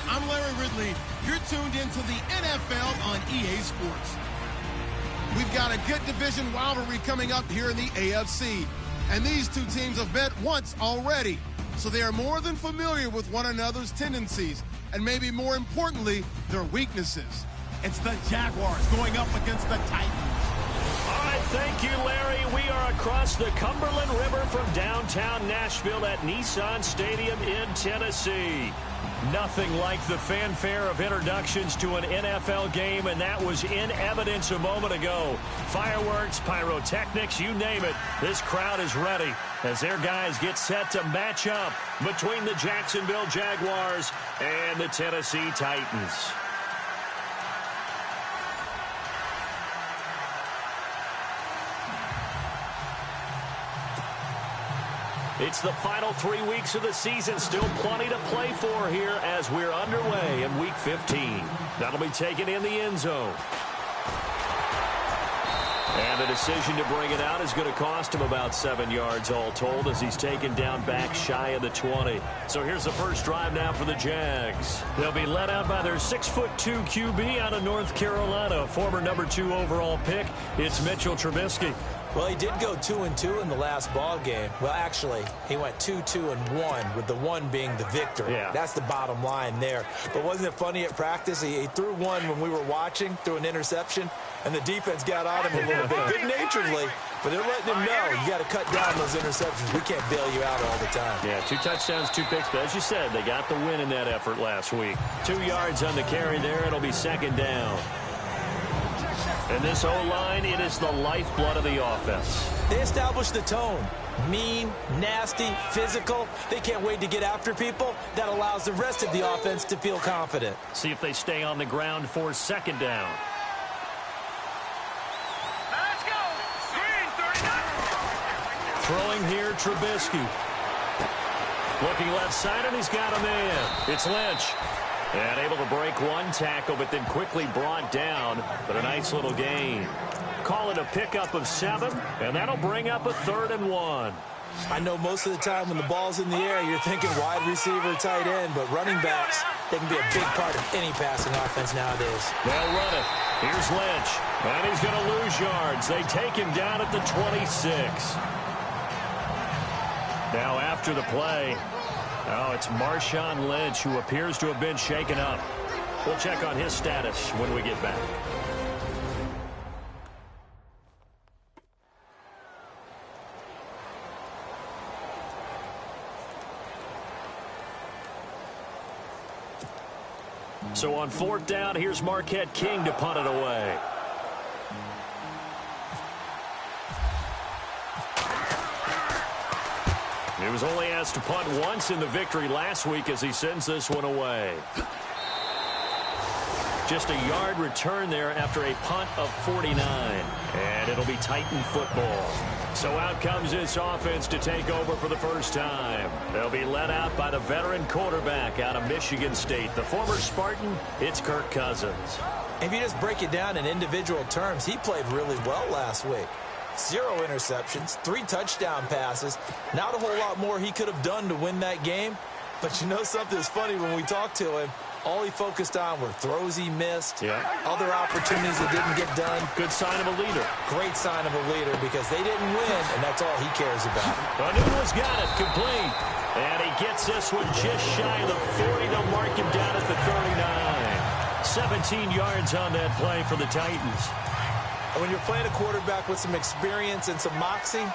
I'm Larry Ridley. You're tuned into the NFL on EA Sports. We've got a good division rivalry coming up here in the AFC. And these two teams have met once already. So they are more than familiar with one another's tendencies. And maybe more importantly, their weaknesses. It's the Jaguars going up against the Titans. All right, thank you, Larry. We are across the Cumberland River from downtown Nashville at Nissan Stadium in Tennessee. Nothing like the fanfare of introductions to an NFL game, and that was in evidence a moment ago. Fireworks, pyrotechnics, you name it. This crowd is ready as their guys get set to match up between the Jacksonville Jaguars and the Tennessee Titans. It's the final 3 weeks of the season. Still plenty to play for here as we're underway in Week 15. That'll be taken in the end zone. And the decision to bring it out is going to cost him about 7 yards all told as he's taken down back shy of the 20. So here's the first drive now for the Jags. They'll be led out by their 6'2" QB out of North Carolina, former number 2 overall pick. It's Mitchell Trubisky. Well, he did go 2-2 in the last ball game. Well, actually, he went 2-2-1, with the 1 being the victory. Yeah. That's the bottom line there. But wasn't it funny at practice? He threw one when we were watching, threw an interception, and the defense got on him a little bit, good-naturedly. But they're letting him know, you got to cut down those interceptions. We can't bail you out all the time. Yeah, 2 touchdowns, 2 picks. But as you said, they got the win in that effort last week. 2 yards on the carry there. It'll be second down. And this O-line, it is the lifeblood of the offense. They established the tone. Mean, nasty, physical. They can't wait to get after people. That allows the rest of the offense to feel confident. See if they stay on the ground for second down. Let's go. Green, 39. Throwing here, Trubisky. Looking left side, and he's got a man. It's Lynch. And able to break 1 tackle, but then quickly brought down. But a nice little gain. Call it a pickup of 7, and that'll bring up a 3rd and 1. I know most of the time when the ball's in the air, you're thinking wide receiver, tight end, but running backs, they can be a big part of any passing offense nowadays. They'll run it. Here's Lynch, and he's going to lose yards. They take him down at the 26. Now after the play, oh, it's Marshawn Lynch, who appears to have been shaken up. We'll check on his status when we get back. So on 4th down, here's Marquette King to punt it away. He was only asked to punt once in the victory last week as he sends this one away. Just a yard return there after a punt of 49. And it'll be Titan football. So out comes this offense to take over for the first time. They'll be led out by the veteran quarterback out of Michigan State. The former Spartan, it's Kirk Cousins. If you just break it down in individual terms, he played really well last week. 0 interceptions, 3 touchdown passes. Not a whole lot more he could have done to win that game. But you know something's funny when we talked to him. All he focused on were throws he missed, other opportunities that didn't get done. Good sign of a leader. Great sign of a leader because they didn't win, and that's all he cares about. Anua's got it complete. And he gets this one just shy of the 40. They'll mark him down at the 39. 17 yards on that play for the Titans. And when you're playing a quarterback with some experience and some moxie,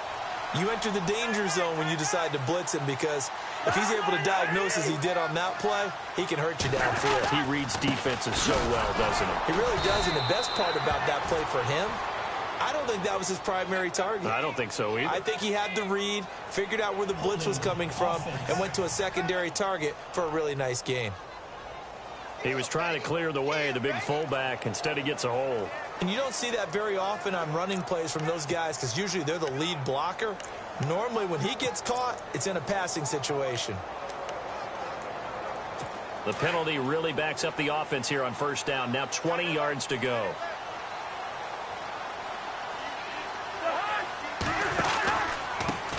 you enter the danger zone when you decide to blitz him because if he's able to diagnose as he did on that play, he can hurt you downfield. He reads defenses so well, doesn't he? He really does, and the best part about that play for him, I don't think that was his primary target. I don't think so either. I think he had the read, figured out where the blitz was coming from, and went to a secondary target for a really nice gain. He was trying to clear the way, the big fullback. Instead, he gets a hole. And you don't see that very often on running plays from those guys because usually they're the lead blocker. Normally, when he gets caught, it's in a passing situation. The penalty really backs up the offense here on first down. Now 20 yards to go.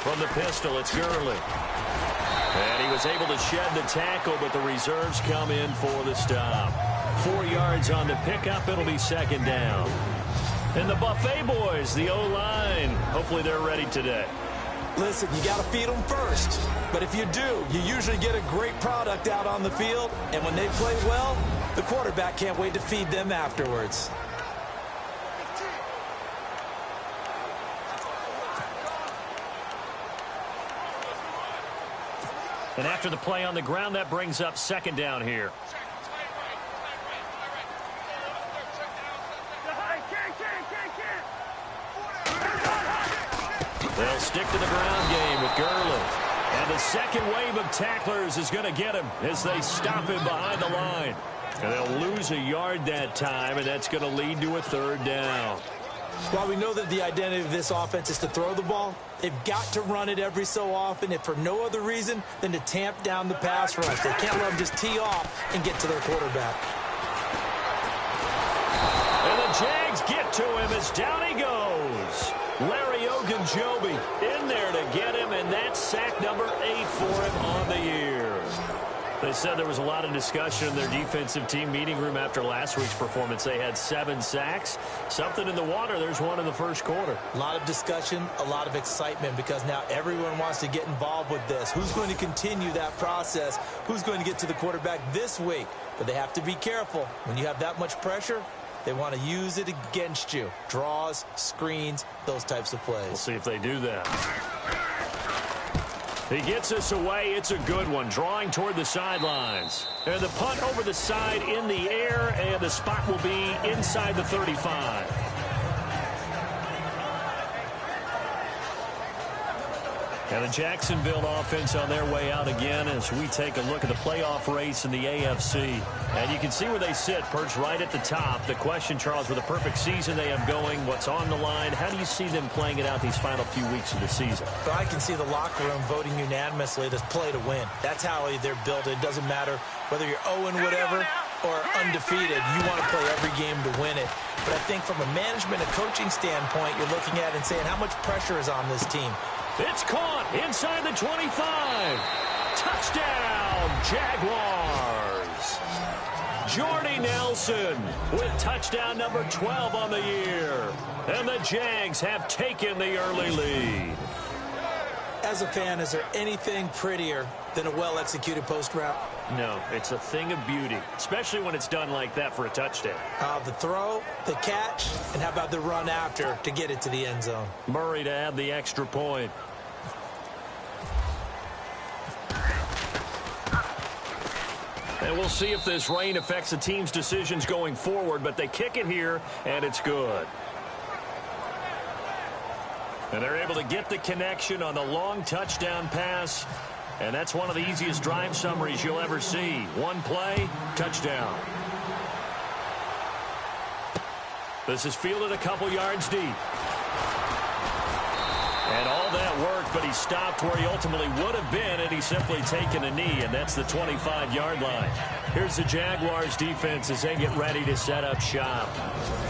From the pistol, it's Gurley. And he was able to shed the tackle, but the reserves come in for the stop. 4 yards on the pickup. It'll be second down. And the Buffet boys, the O-line, hopefully they're ready today. Listen, you got to feed them first. But if you do, you usually get a great product out on the field. And when they play well, the quarterback can't wait to feed them afterwards. And after the play on the ground, that brings up second down here. They'll stick to the ground game with Gurley. And the second wave of tacklers is going to get him as they stop him behind the line. And they'll lose a yard that time, and that's going to lead to a third down. While we know that the identity of this offense is to throw the ball, they've got to run it every so often, if for no other reason than to tamp down the pass rush. They can't let them just tee off and get to their quarterback. And the Jags get to him as down he goes. Larry Ogunjobi in there to get him, and that's sack number 8 for him on the year. They said there was a lot of discussion in their defensive team meeting room after last week's performance. They had 7 sacks. Something in the water. There's one in the first quarter. A lot of discussion, a lot of excitement, because now everyone wants to get involved with this. Who's going to continue that process? Who's going to get to the quarterback this week? But they have to be careful. When you have that much pressure, they want to use it against you. Draws, screens, those types of plays. We'll see if they do that. He gets us away. It's a good one. Drawing toward the sidelines. And the punt over the side in the air, and the spot will be inside the 35. And the Jacksonville offense on their way out again as we take a look at the playoff race in the AFC. And you can see where they sit, perched right at the top. The question, Charles, with a perfect season they have going, what's on the line? How do you see them playing it out these final few weeks of the season? But I can see the locker room voting unanimously to play to win. That's how they're built. It doesn't matter whether you're 0 whatever or undefeated. You want to play every game to win it. But I think from a management and coaching standpoint, you're looking at it and saying how much pressure is on this team. It's caught inside the 25. Touchdown, Jaguars. Jordy Nelson with touchdown number 12 on the year. And the Jags have taken the early lead. As a fan, is there anything prettier than a well-executed post route? No, it's a thing of beauty, especially when it's done like that for a touchdown. The throw, the catch, and how about the run after to get it to the end zone? Murray to add the extra point. And we'll see if this rain affects the team's decisions going forward, but they kick it here, and it's good. And they're able to get the connection on the long touchdown pass. And that's one of the easiest drive summaries you'll ever see. One play, touchdown. This is fielded a couple yards deep. And all that work, but he stopped where he ultimately would have been, and he's simply taken a knee, and that's the 25-yard line. Here's the Jaguars defense as they get ready to set up shop.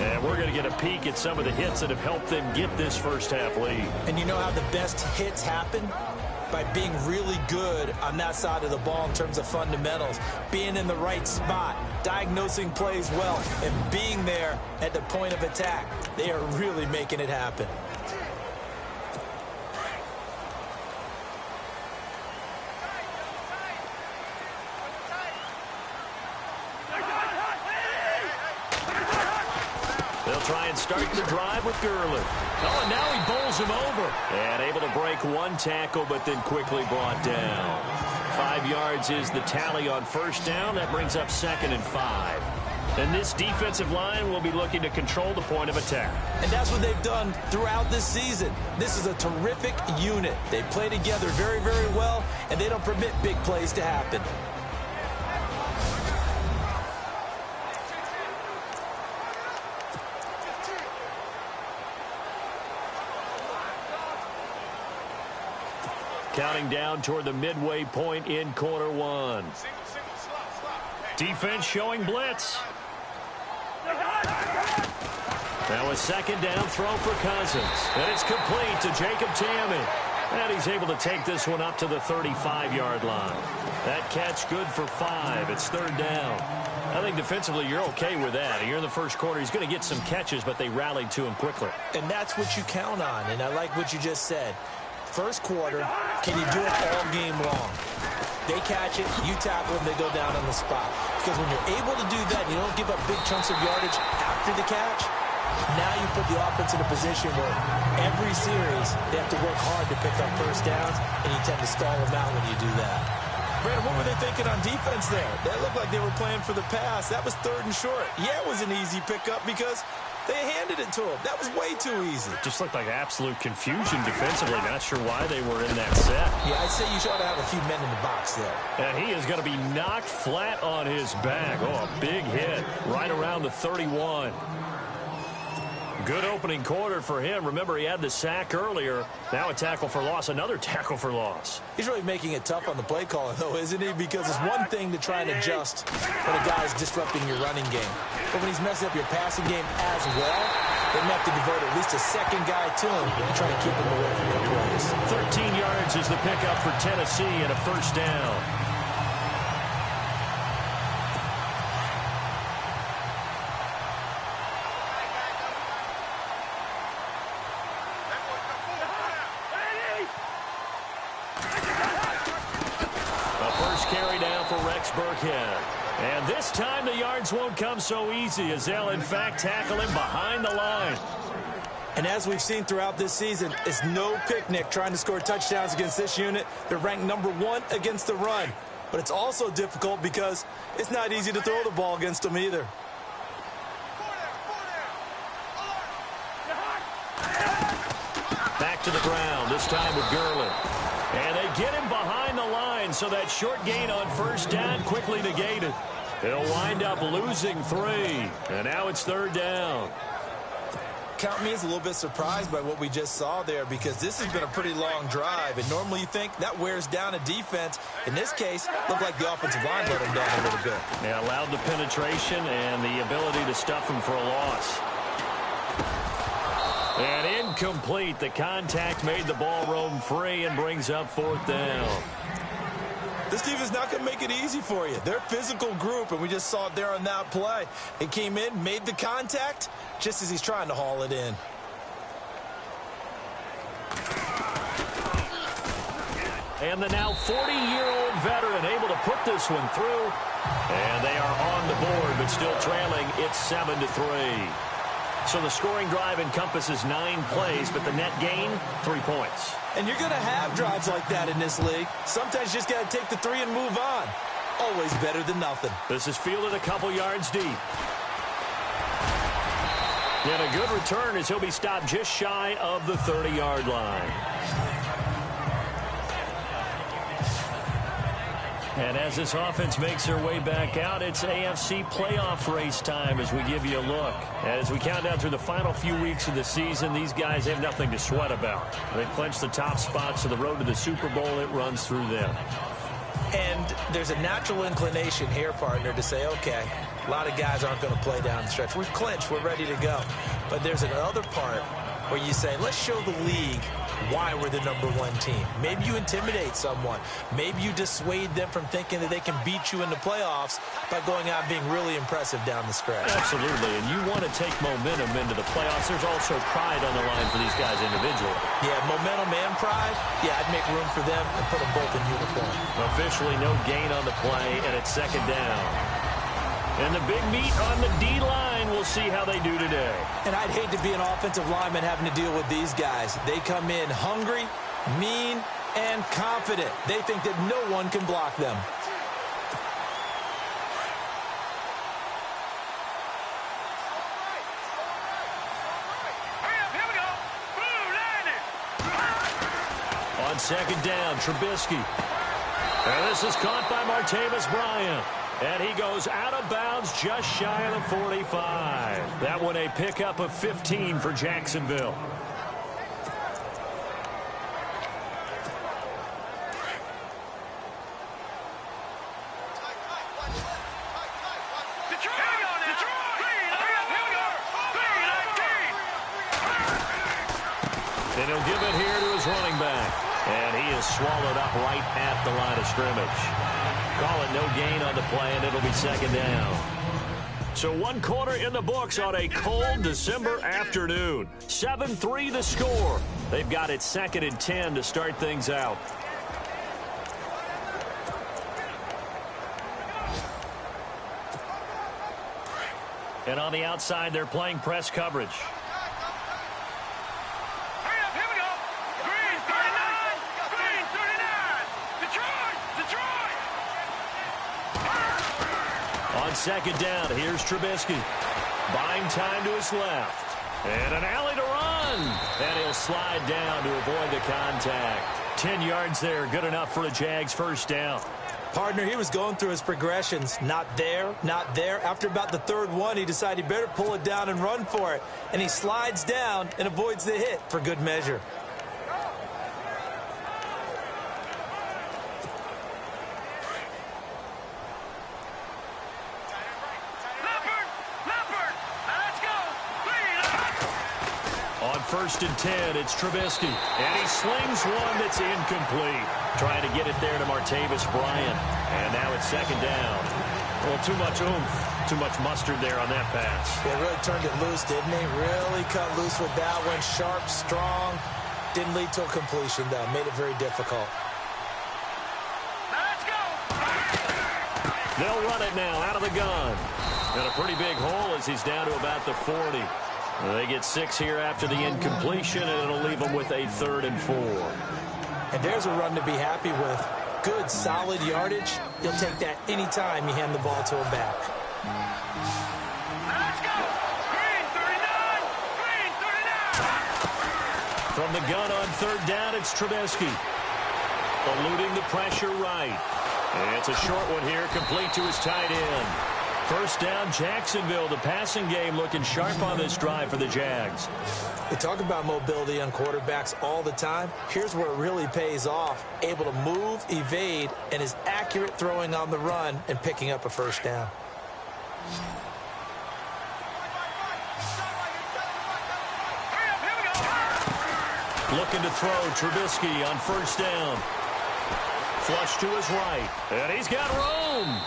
And we're going to get a peek at some of the hits that have helped them get this first-half lead. And you know how the best hits happen? By being really good on that side of the ball in terms of fundamentals, being in the right spot, diagnosing plays well, and being there at the point of attack. They are really making it happen. They'll try and start the drive with Gurley. Oh, and now he bowls him over. And able to break one tackle, but then quickly brought down. 5 yards is the tally on first down. That brings up 2nd and 5. And this defensive line will be looking to control the point of attack. And that's what they've done throughout this season. This is a terrific unit. They play together very, very well, and they don't permit big plays to happen. Counting down toward the midway point in quarter one. Defense showing blitz. Now a second down throw for Cousins. And it's complete to Jacob Tammey. And he's able to take this one up to the 35-yard line. That catch good for 5. It's third down. I think defensively you're okay with that. Here in the first quarter, he's going to get some catches, but they rallied to him quickly. And that's what you count on, and I like what you just said. First quarter, can you do it all game long? They catch it, you tackle them, they go down on the spot. Because when you're able to do that, you don't give up big chunks of yardage after the catch, now you put the offense in a position where every series they have to work hard to pick up first downs, and you tend to stall them out when you do that. Brandon, what were they thinking on defense there? That looked like they were playing for the pass. That was third and short. Yeah, it was an easy pickup because they handed it to him. That was way too easy. Just looked like absolute confusion defensively. Not sure why they were in that set. Yeah, I'd say you ought to have a few men in the box there. And he is going to be knocked flat on his back. Oh, a big hit right around the 31. Good opening quarter for him. Remember, he had the sack earlier. Now a tackle for loss, another tackle for loss. He's really making it tough on the play caller, though, isn't he? Because it's one thing to try and adjust when a guy's disrupting your running game. But when he's messing up your passing game as well, they have to divert at least a second guy to him and try to keep him away from your plays. 13 yards is the pickup for Tennessee and a first down. And this time the yards won't come so easy as they'll in fact tackle him behind the line. And as we've seen throughout this season, it's no picnic trying to score touchdowns against this unit. They're ranked number 1 against the run. But it's also difficult because it's not easy to throw the ball against them either. Back to the ground, this time with Gurley. And they get him behind the line, so that short gain on first down quickly negated. They'll wind up losing 3, and now it's third down. Count me as a little bit surprised by what we just saw there because this has been a pretty long drive, and normally you think that wears down a defense. In this case, looked like the offensive line let him down a little bit. Yeah, allowed the penetration and the ability to stuff him for a loss. And incomplete. The contact made the ball roam free and brings up fourth down. This team is not going to make it easy for you. They're a physical group, and we just saw it there on that play. It came in, made the contact, just as he's trying to haul it in. And the now 40-year-old veteran able to put this one through. And they are on the board, but still trailing. It's 7-3. So the scoring drive encompasses 9 plays, but the net gain, 3 points. And you're going to have drives like that in this league. Sometimes you just got to take the 3 and move on. Always better than nothing. This is fielded a couple yards deep. And a good return as he'll be stopped just shy of the 30-yard line. And as this offense makes their way back out, it's AFC playoff race time as we give you a look. As we count down through the final few weeks of the season, these guys have nothing to sweat about. They clinch the top spots to the road to the Super Bowl. It runs through them. And there's a natural inclination here, partner, to say, okay, a lot of guys aren't going to play down the stretch. We've clinched. We're ready to go. But there's another part where you say, let's show the league why we're the #1 team. Maybe you intimidate someone. Maybe you dissuade them from thinking that they can beat you in the playoffs by going out and being really impressive down the stretch. Absolutely, and you want to take momentum into the playoffs. There's also pride on the line for these guys individually. Yeah, momentum and pride. Yeah, I'd make room for them and put them both in uniform. Officially no gain on the play, and it's second down. And the big meat on the D-line, we'll see how they do today. And I'd hate to be an offensive lineman having to deal with these guys. They come in hungry, mean, and confident. They think that no one can block them. Here we go. Blue landed. On second down, Trubisky. And this is caught by Martavis Bryant. And he goes out of bounds just shy of the 45. That one a pickup of 15 for Jacksonville. And he'll give it here to his running back. And he is swallowed up right at the line of scrimmage. Call it no gain on the play, and it'll be second down. So 1 quarter in the books on a cold December afternoon. 7-3 the score. They've got it 2nd and 10 to start things out. And on the outside, they're playing press coverage. Hurry up, here we go. Green 39, Green 39. Detroit, Detroit. On second down, here's Trubisky. Buying time to his left. And an alley to run. And he'll slide down to avoid the contact. 10 yards there, good enough for a Jags first down. Partner, he was going through his progressions. Not there, not there. After about the 3rd one, he decided he better pull it down and run for it. And he slides down and avoids the hit for good measure. On 1st and 10, it's Trubisky. And he slings one that's incomplete. Trying to get it there to Martavis Bryant. And now it's 2nd down. Well, too much oomph, too much mustard there on that pass. They really turned it loose, didn't he? Really cut loose with that one. Sharp, strong. Didn't lead to a completion, though. Made it very difficult. Let's go. They'll run it now out of the gun. And a pretty big hole as he's down to about the 40. They get 6 here after the incompletion, and it'll leave them with a 3rd and 4. And there's a run to be happy with. Good, solid yardage. He'll take that anytime you hand the ball to him back. Let's go. Green 39, Green 39. From the gun on 3rd down, it's Trubisky. Eluding the pressure right. And it's a short one here, complete to his tight end. First down, Jacksonville. The passing game looking sharp on this drive for the Jags. We talk about mobility on quarterbacks all the time. Here's where it really pays off. Able to move, evade, and is accurate throwing on the run and picking up a first down. Hurry up, here we go. Looking to throw, Trubisky on 1st down. Flush to his right. And he's got room.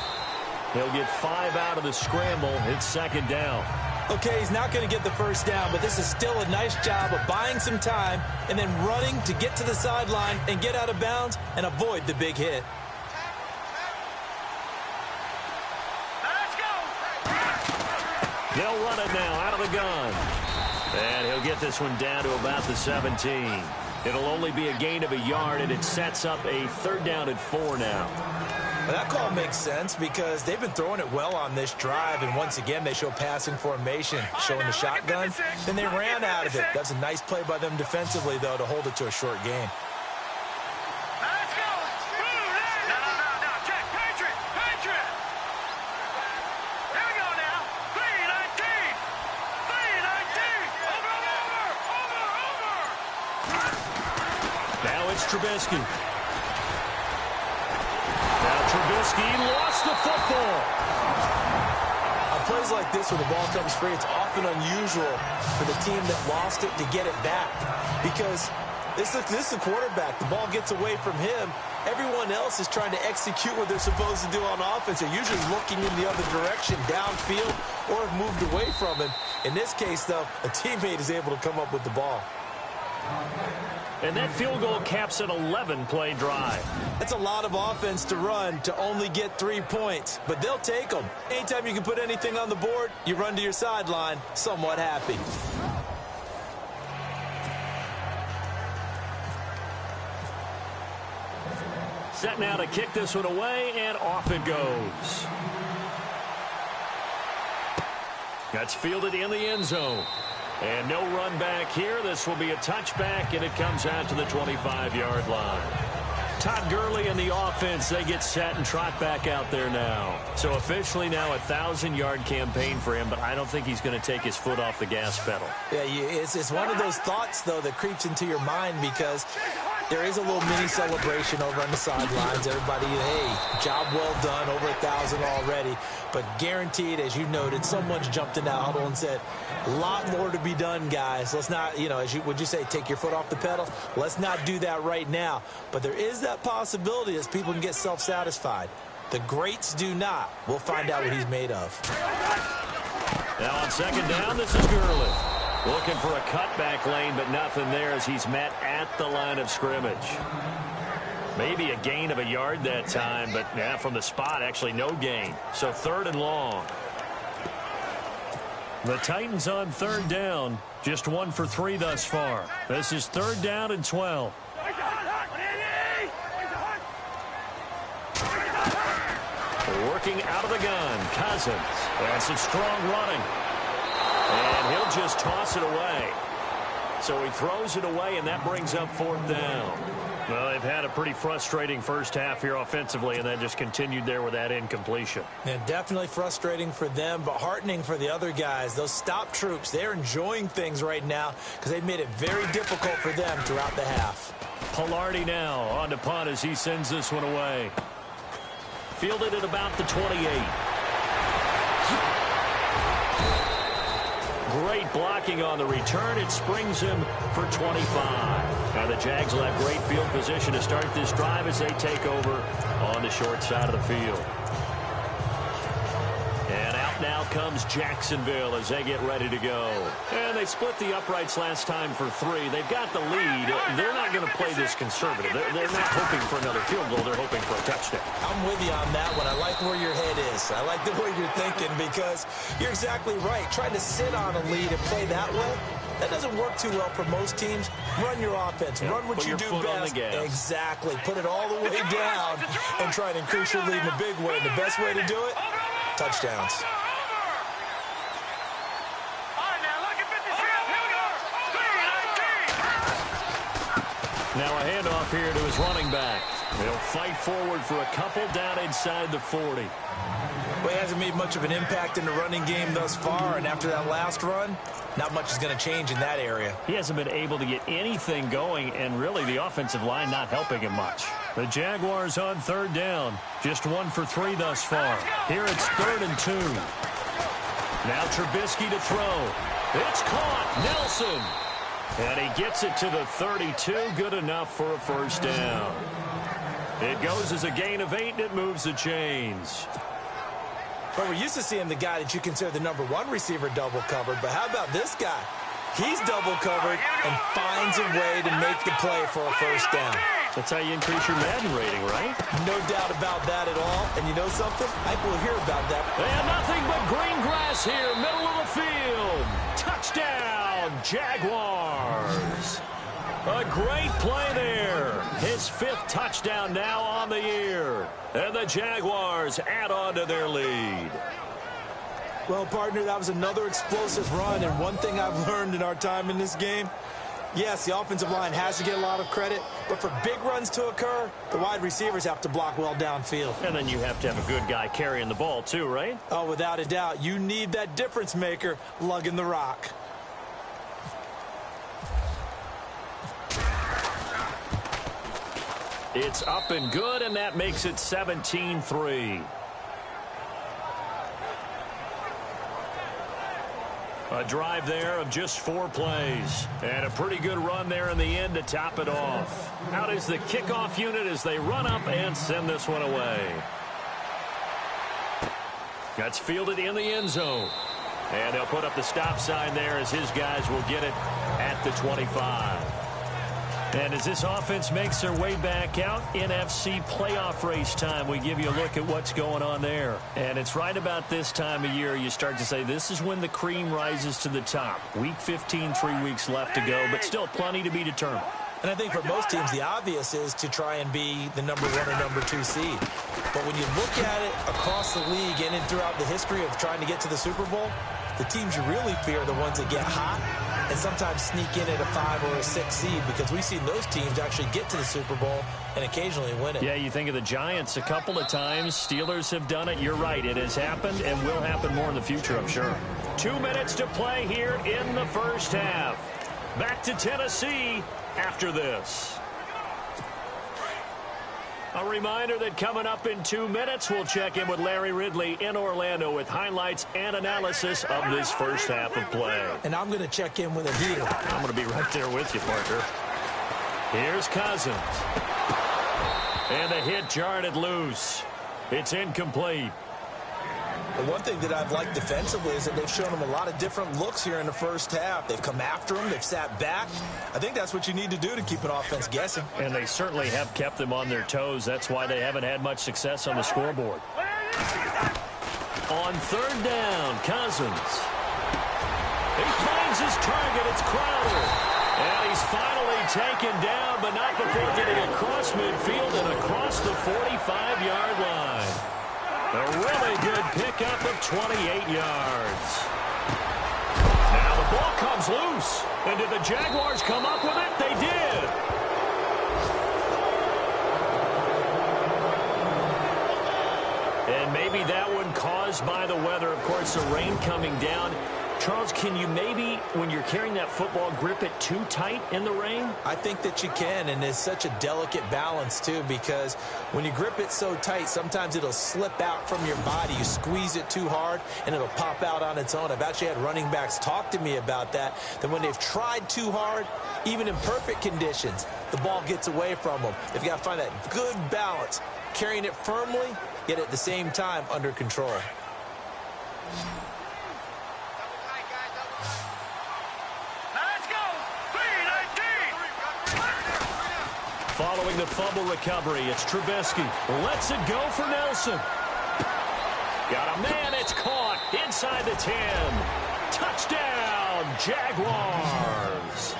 He'll get 5 out of the scramble. It's 2nd down. Okay, he's not going to get the first down, but this is still a nice job of buying some time and then running to get to the sideline and get out of bounds and avoid the big hit. Let's go. They'll run it now out of the gun. And he'll get this one down to about the 17. It'll only be a gain of a yard, and it sets up a 3rd down and 4 now. Well, that call makes sense because they've been throwing it well on this drive, and once again they show passing formation, showing the shotgun. Then they ran out of it. That's a nice play by them defensively, though, to hold it to a short gain. Let's go. No. Check. Patriot. Here we go now. 319. Over. Now it's Trubisky. Trubisky lost the football. On plays like this where the ball comes free, it's often unusual for the team that lost it to get it back because this is the quarterback. The ball gets away from him. Everyone else is trying to execute what they're supposed to do on offense. They're usually looking in the other direction, downfield, or have moved away from him. In this case, though, a teammate is able to come up with the ball. And that field goal caps an 11-play drive. That's a lot of offense to run to only get 3 points, but they'll take them. Anytime you can put anything on the board, you run to your sideline somewhat happy. Set now to kick this one away, and off it goes. That's fielded in the end zone. And no run back here. This will be a touchback, and it comes out to the 25-yard line. Todd Gurley and the offense, they get set and trot back out there now. So officially now a 1,000-yard campaign for him, but I don't think he's going to take his foot off the gas pedal. Yeah, it's one of those thoughts, though, that creeps into your mind because There is a little mini celebration over on the sidelines. Everybody, hey, job well done, over 1,000 already. But guaranteed, as you noted, someone's jumped in that huddle and said, a lot more to be done, guys. Let's not, would you say, take your foot off the pedal? Let's not do that right now. But there is that possibility as people can get self-satisfied. The greats do not. We'll find out what he's made of. Now on second down, this is Gurley. Looking for a cutback lane, but nothing there as he's met at the line of scrimmage. Maybe a gain of a yard that time, but from the spot, actually no gain. So 3rd and long. The Titans on 3rd down. Just 1 for 3 thus far. This is 3rd down and 12. Working out of the gun, Cousins. That's some strong running. And he'll just toss it away. So he throws it away, and that brings up 4th down. Well, they've had a pretty frustrating first half here offensively, and then just continued there with that incompletion. Yeah, definitely frustrating for them, but heartening for the other guys. Those stop troops, they're enjoying things right now because they've made it very difficult for them throughout the half. Pilardi now on to punt as he sends this one away. Fielded at about the 28. Great blocking on the return. It springs him for 25. Now the Jags will have great field position to start this drive as they take over on the short side of the field. And out now comes Jacksonville as they get ready to go. And they split the uprights last time for 3. They've got the lead. They're not going to play this conservative. They're not hoping for another field goal. They're hoping for a touchdown. I'm with you on that one. I like where your head is. I like the way you're thinking because you're exactly right. Trying to sit on a lead and play that way, that doesn't work too well for most teams. Run your offense. Run what you do best. Exactly. Put it all the way down and try to increase your lead in a big way. And the best way to do it, touchdowns. Now a handoff here to his running back. He'll fight forward for a couple down inside the 40. Well, he hasn't made much of an impact in the running game thus far, and after that last run, not much is going to change in that area. He hasn't been able to get anything going, and really the offensive line not helping him much. The Jaguars on 3rd down. Just 1 for 3 thus far. Here it's 3rd and 2. Now Trubisky to throw. It's caught. Nelson. And he gets it to the 32. Good enough for a first down. It goes as a gain of 8, and it moves the chains. Well, we're used to seeing the guy that you consider the #1 receiver double covered, but how about this guy? He's double covered and finds a way to make the play for a first down. That's how you increase your Madden rating, right? No doubt about that at all. And you know something? I think we'll hear about that. And nothing but green grass here, middle of the field. Touchdown, Jaguars. A great play there. His 5th touchdown now on the year. And the Jaguars add on to their lead. Well, partner, that was another explosive run. And one thing I've learned in our time in this game, yes, the offensive line has to get a lot of credit, but for big runs to occur, the wide receivers have to block well downfield. And then you have to have a good guy carrying the ball too, right? Oh, without a doubt. You need that difference maker lugging the rock. It's up and good, and that makes it 17-3. A drive there of just 4 plays. And a pretty good run there in the end to top it off. Out is the kickoff unit as they run up and send this one away. That's fielded in the end zone. And they'll put up the stop sign there as his guys will get it at the 25. And as this offense makes their way back out, NFC playoff race time, we give you a look at what's going on there. And it's right about this time of year you start to say this is when the cream rises to the top. Week 15, 3 weeks left to go, but still plenty to be determined. And I think for most teams, the obvious is to try and be the #1 or #2 seed. But when you look at it across the league and throughout the history of trying to get to the Super Bowl, the teams you really fear are the ones that get hot and sometimes sneak in at a 5 or a 6 seed, because we've seen those teams actually get to the Super Bowl and occasionally win it. Yeah, you think of the Giants a couple of times. Steelers have done it. You're right. It has happened and will happen more in the future, I'm sure. 2 minutes to play here in the first half. Back to Tennessee after this. A reminder that coming up in 2 minutes, we'll check in with Larry Ridley in Orlando with highlights and analysis of this first half of play. And I'm going to check in with a heater. I'm going to be right there with you, partner. Here's Cousins. And the hit jarred it loose. It's incomplete. The one thing that I've liked defensively is that they've shown him a lot of different looks here in the first half. They've come after him. They've sat back. I think that's what you need to do to keep an offense guessing. And they certainly have kept them on their toes. That's why they haven't had much success on the scoreboard. On third down, Cousins. He finds his target. It's Crowder. And he's finally taken down, but not before getting across midfield and across the 45-yard line. A really good pickup of 28 yards. Now the ball comes loose. And did the Jaguars come up with it? They did. And maybe that one caused by the weather. Of course, the rain coming down. Charles, can you maybe, when you're carrying that football, grip it too tight in the rain? I think that you can, and it's such a delicate balance, too, because when you grip it so tight, sometimes it'll slip out from your body. You squeeze it too hard, and it'll pop out on its own. I've actually had running backs talk to me about that when they've tried too hard, even in perfect conditions, the ball gets away from them. They've got to find that good balance, carrying it firmly, yet at the same time under control. Following the fumble recovery, it's Trubisky. Lets it go for Nelson. Got a man, it's caught inside the 10. Touchdown, Jaguars.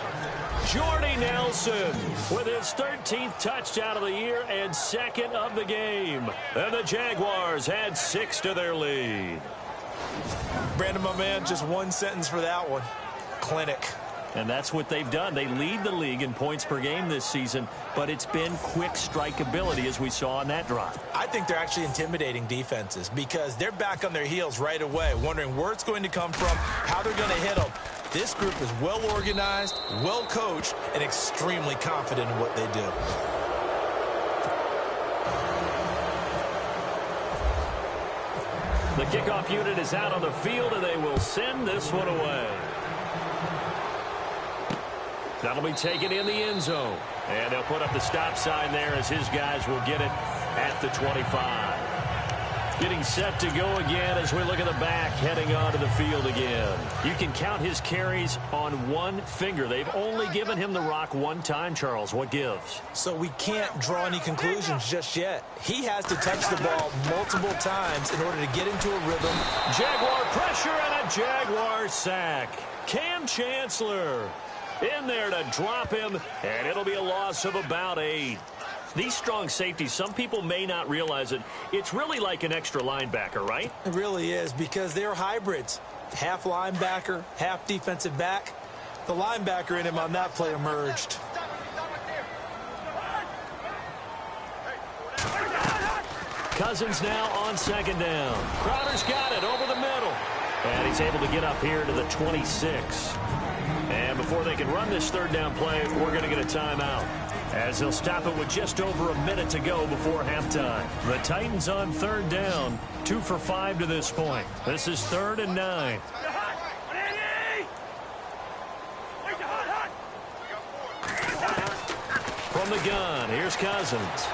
Jordy Nelson with his 13th touchdown of the year and second of the game. And the Jaguars add 6 to their lead. Brandon, my man, just one sentence for that one. Clinic. And that's what they've done. They lead the league in points per game this season, but it's been quick strike ability as we saw on that drive. I think they're actually intimidating defenses because they're back on their heels right away, wondering where it's going to come from, how they're going to hit them. This group is well organized, well coached, and extremely confident in what they do. The kickoff unit is out on the field, and they will send this one away. That'll be taken in the end zone. And they'll put up the stop sign there as his guys will get it at the 25. Getting set to go again as we look at the back heading onto the field again. You can count his carries on one finger. They've only given him the rock one time, Charles. What gives? So we can't draw any conclusions just yet. He has to touch the ball multiple times in order to get into a rhythm. Jaguar pressure and a Jaguar sack. Cam Chancellor in there to drop him, and it'll be a loss of about 8. These strong safeties, some people may not realize it. It's really like an extra linebacker, right? It really is because they're hybrids. Half linebacker, half defensive back. The linebacker in him on that play emerged. Cousins now on second down. Crowder's got it over the middle. And he's able to get up here to the 26. And before they can run this third down play, we're going to get a timeout, as they'll stop it with just over a minute to go before halftime. The Titans on third down, 2 for 5 to this point. This is 3rd and 9. From the gun, here's Cousins.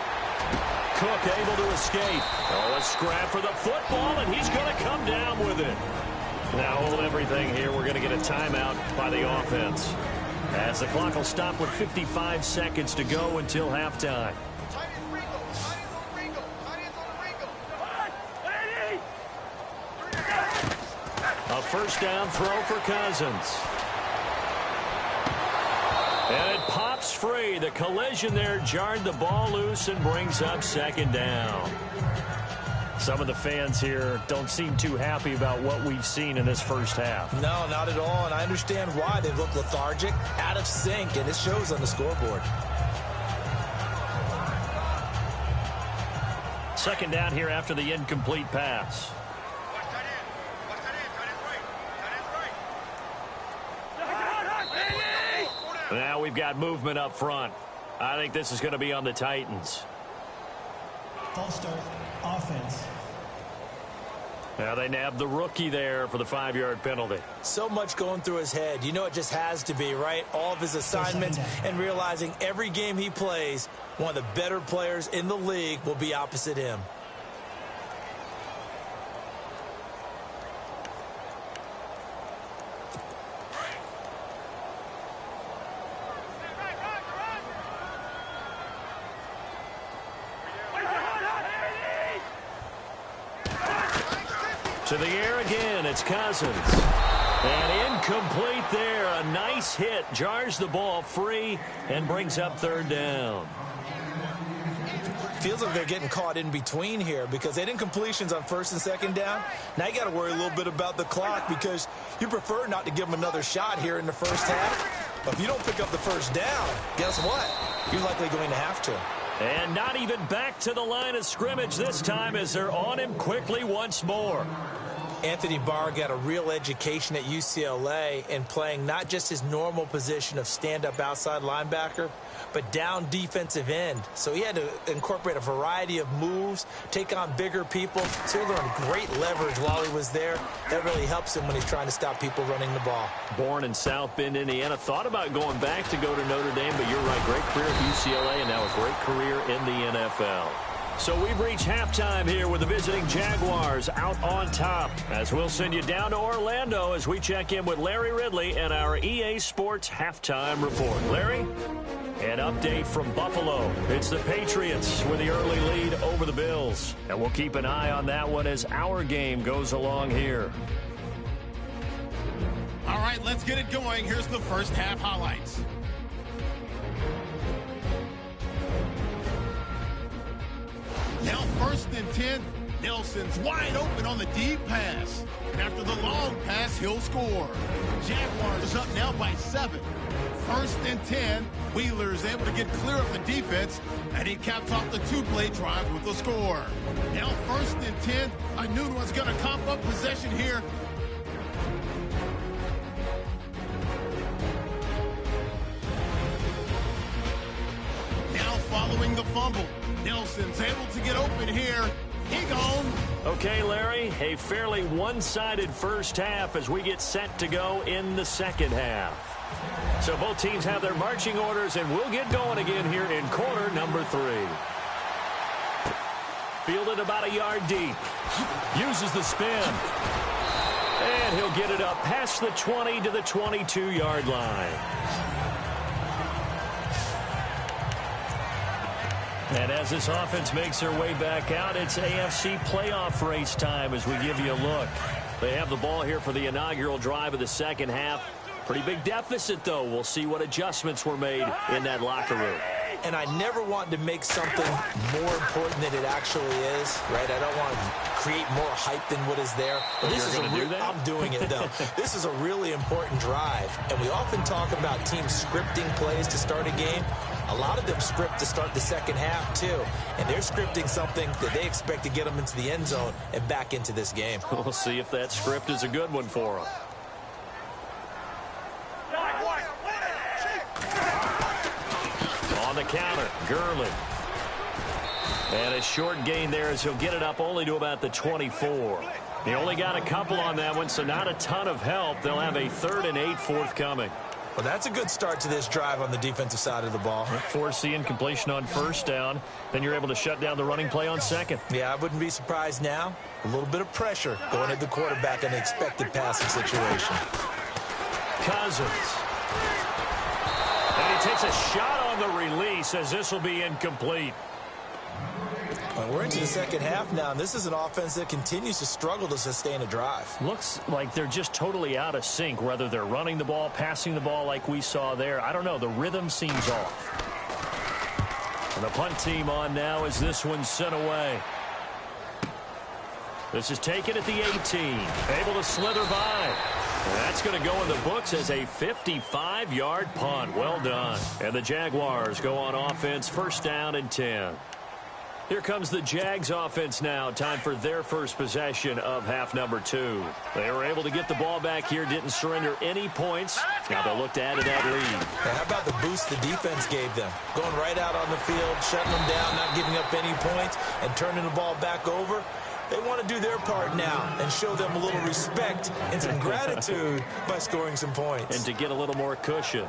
Cook able to escape. Oh, a scrap for the football, and he's going to come down with it. Now hold everything here. We're going to get a timeout by the offense, as the clock will stop with 55 seconds to go until halftime. A first down throw for Cousins. And it pops free. The collision there jarred the ball loose and brings up second down. Some of the fans here don't seem too happy about what we've seen in this first half. No, not at all, and I understand why. They look lethargic, out of sync, and it shows on the scoreboard. Second down here after the incomplete pass. Now we've got movement up front. I think this is going to be on the Titans. False start, offense. Now they nabbed the rookie there for the 5-yard penalty. So much going through his head. You know it just has to be, right? All of his assignments and realizing every game he plays, one of the better players in the league will be opposite him. To the air again, it's Cousins. And incomplete there. A nice hit. Jars the ball free and brings up 3rd down. Feels like they're getting caught in between here because they didn't completions on 1st and 2nd down. Now you got to worry a little bit about the clock because you prefer not to give them another shot here in the 1st half. But if you don't pick up the 1st down, guess what? You're likely going to have to. And not even back to the line of scrimmage this time as they're on him quickly once more. Anthony Barr got a real education at UCLA in playing not just his normal position of stand-up outside linebacker, but down defensive end. So he had to incorporate a variety of moves, take on bigger people. So he learned great leverage while he was there. That really helps him when he's trying to stop people running the ball. Born in South Bend, Indiana. Thought about going back to go to Notre Dame, but you're right. Great career at UCLA and now a great career in the NFL. So we've reached halftime here with the visiting Jaguars out on top. As we'll send you down to Orlando as we check in with Larry Ridley and our EA Sports Halftime Report. Larry, an update from Buffalo. It's the Patriots with the early lead over the Bills. And we'll keep an eye on that one as our game goes along here. All right, let's get it going. Here's the first half highlights. Now 1st and 10, Nelson's wide open on the deep pass. And after the long pass, he'll score. Jaguars up now by 7. 1st and 10, Wheeler's able to get clear of the defense, and he caps off the 2-play drive with a score. Now 1st and 10, a new one's going to cough up possession here. Now following the fumble, Nelson's able to get open here. He gone. Okay, Larry, a fairly one-sided first half as we get set to go in the 2nd half. So both teams have their marching orders, and we'll get going again here in quarter number 3. Fielded about a yard deep. Uses the spin. And he'll get it up past the 20 to the 22-yard line. And as this offense makes their way back out, it's AFC playoff race time as we give you a look. They have the ball here for the inaugural drive of the 2nd half. Pretty big deficit, though. We'll see what adjustments were made in that locker room. And I never want to make something more important than it actually is, right? I don't want to create more hype than what is there. But this is I'm doing it, though. This is a really important drive. And we often talk about teams scripting plays to start a game. A lot of them script to start the 2nd half, too. And they're scripting something that they expect to get them into the end zone and back into this game. We'll see if that script is a good one for them. On the counter, Gurley. And a short gain there as he'll get it up only to about the 24. He only got a couple on that one, so not a ton of help. They'll have a 3rd and 8 forthcoming. Well, that's a good start to this drive on the defensive side of the ball. Forcing completion on 1st down. Then you're able to shut down the running play on 2nd. Yeah, I wouldn't be surprised now. A little bit of pressure going at the quarterback in an expected passing situation. Cousins. And he takes a shot on the release as this will be incomplete. Well, we're into the 2nd half now, and this is an offense that continues to struggle to sustain a drive. Looks like they're just totally out of sync, whether they're running the ball, passing the ball like we saw there. I don't know. The rhythm seems off. And the punt team on now as this one's sent away. This is taken at the 18. Able to slither by. And that's going to go in the books as a 55-yard punt. Well done. And the Jaguars go on offense, 1st down and 10. Here comes the Jags offense now. Time for their first possession of half number 2. They were able to get the ball back here, didn't surrender any points. Now they'll look to add to that lead. Now, how about the boost the defense gave them? Going right out on the field, shutting them down, not giving up any points, and turning the ball back over. They want to do their part now and show them a little respect and some gratitude by scoring some points. And to get a little more cushion.